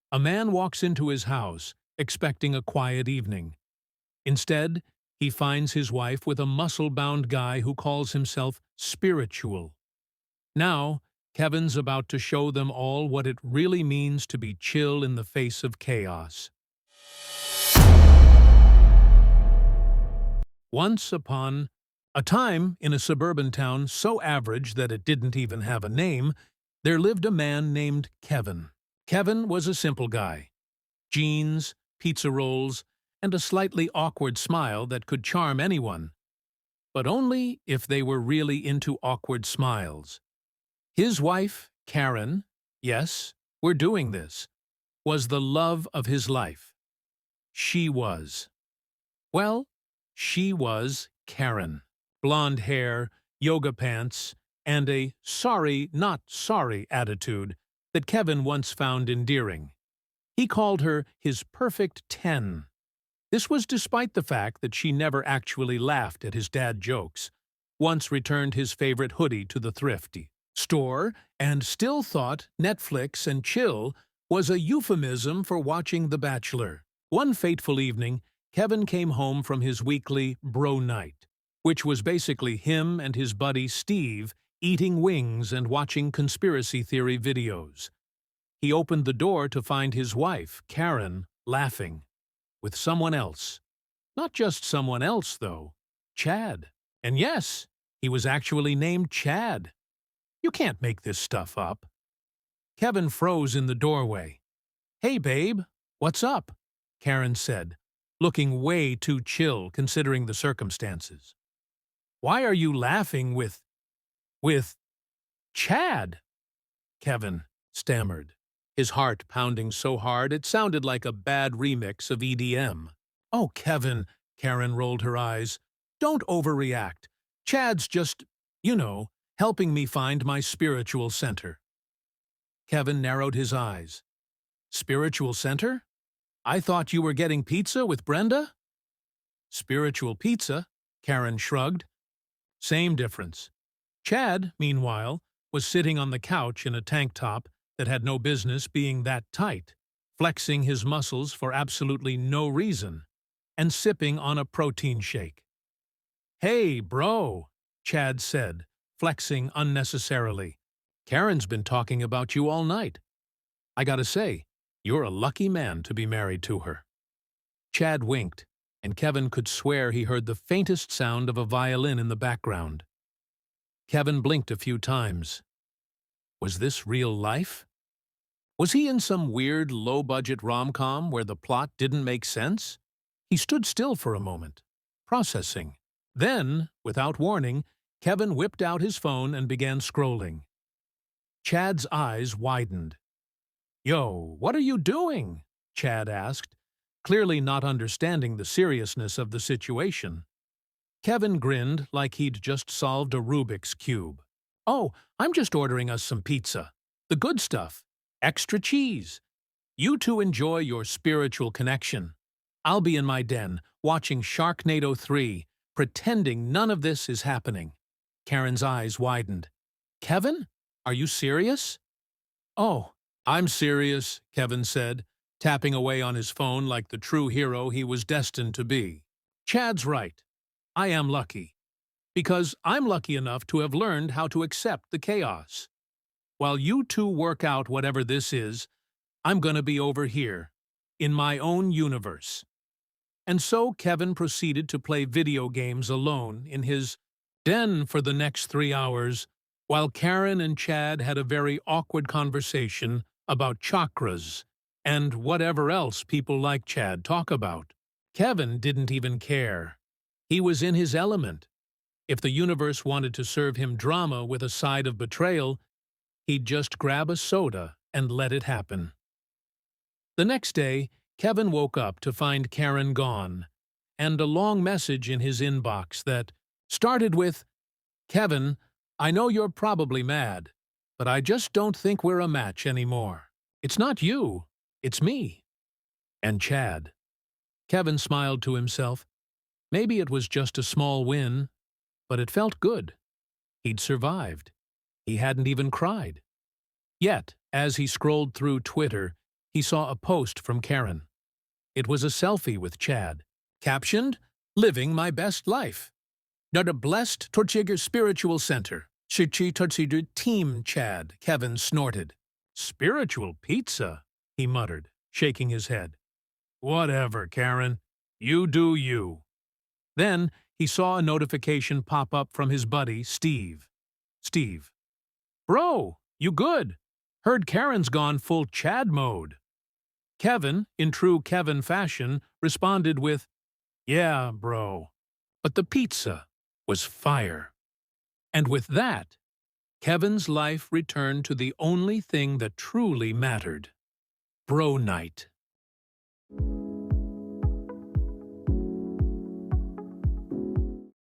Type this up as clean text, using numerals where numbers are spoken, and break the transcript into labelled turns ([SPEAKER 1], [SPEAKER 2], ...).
[SPEAKER 1] A man walks into his house, expecting a quiet evening. Instead, he finds his wife with a muscle-bound guy who calls himself spiritual. Now, Kevin's about to show them all what it really means to be chill in the face of chaos. Once upon a time, in a suburban town so average that it didn't even have a name, there lived a man named Kevin. Kevin was a simple guy. Jeans, pizza rolls, and a slightly awkward smile that could charm anyone. But only if they were really into awkward smiles. His wife, Karen, yes, we're doing this, was the love of his life. She was. Well, she was Karen. Blonde hair, yoga pants, and a sorry, not sorry attitude that Kevin once found endearing. He called her his perfect 10. This was despite the fact that she never actually laughed at his dad jokes, once returned his favorite hoodie to the thrifty store, and still thought Netflix and chill was a euphemism for watching The Bachelor. One fateful evening, Kevin came home from his weekly bro night, which was basically him and his buddy Steve eating wings and watching conspiracy theory videos. He opened the door to find his wife, Karen, laughing. With someone else. Not just someone else, though. Chad. And yes, he was actually named Chad. You can't make this stuff up. Kevin froze in the doorway. "Hey, babe, what's up?" Karen said, looking way too chill considering the circumstances. "Why are you laughing with Chad?" Kevin stammered, his heart pounding so hard it sounded like a bad remix of EDM. "Oh, Kevin," Karen rolled her eyes. "Don't overreact. Chad's just, helping me find my spiritual center." Kevin narrowed his eyes. "Spiritual center? I thought you were getting pizza with Brenda?" "Spiritual pizza?" Karen shrugged. "Same difference." Chad, meanwhile, was sitting on the couch in a tank top that had no business being that tight, flexing his muscles for absolutely no reason, and sipping on a protein shake. "Hey, bro," Chad said, flexing unnecessarily. "Karen's been talking about you all night. I gotta say, you're a lucky man to be married to her." Chad winked, and Kevin could swear he heard the faintest sound of a violin in the background. Kevin blinked a few times. Was this real life? Was he in some weird, low-budget rom-com where the plot didn't make sense? He stood still for a moment, processing. Then, without warning, Kevin whipped out his phone and began scrolling. Chad's eyes widened. "Yo, what are you doing?" Chad asked, clearly not understanding the seriousness of the situation. Kevin grinned like he'd just solved a Rubik's Cube. "Oh, I'm just ordering us some pizza. The good stuff. Extra cheese. You two enjoy your spiritual connection. I'll be in my den, watching Sharknado 3, pretending none of this is happening." Karen's eyes widened. "Kevin? Are you serious?" "Oh, I'm serious," Kevin said, tapping away on his phone like the true hero he was destined to be. "Chad's right. I am lucky. Because I'm lucky enough to have learned how to accept the chaos. While you two work out whatever this is, I'm gonna be over here, in my own universe." And so Kevin proceeded to play video games alone in his den for the next 3 hours, while Karen and Chad had a very awkward conversation about chakras and whatever else people like Chad talk about. Kevin didn't even care. He was in his element. If the universe wanted to serve him drama with a side of betrayal, he'd just grab a soda and let it happen. The next day, Kevin woke up to find Karen gone, and a long message in his inbox that started with, "Kevin, I know you're probably mad, but I just don't think we're a match anymore. It's not you, it's me." And Chad. Kevin smiled to himself. Maybe it was just a small win, but it felt good. He'd survived. He hadn't even cried. Yet, as he scrolled through Twitter, he saw a post from Karen. It was a selfie with Chad, captioned, "Living my best life." Not a blessed Torchiger Spiritual Center. Shichi Torchiger Team Chad, Kevin snorted. "Spiritual pizza," he muttered, shaking his head. "Whatever, Karen. You do you." Then he saw a notification pop up from his buddy, Steve. Steve. "Bro, you good? Heard Karen's gone full Chad mode." Kevin, in true Kevin fashion, responded with, "Yeah, bro." But the pizza was fire. And with that, Kevin's life returned to the only thing that truly mattered. Bro night.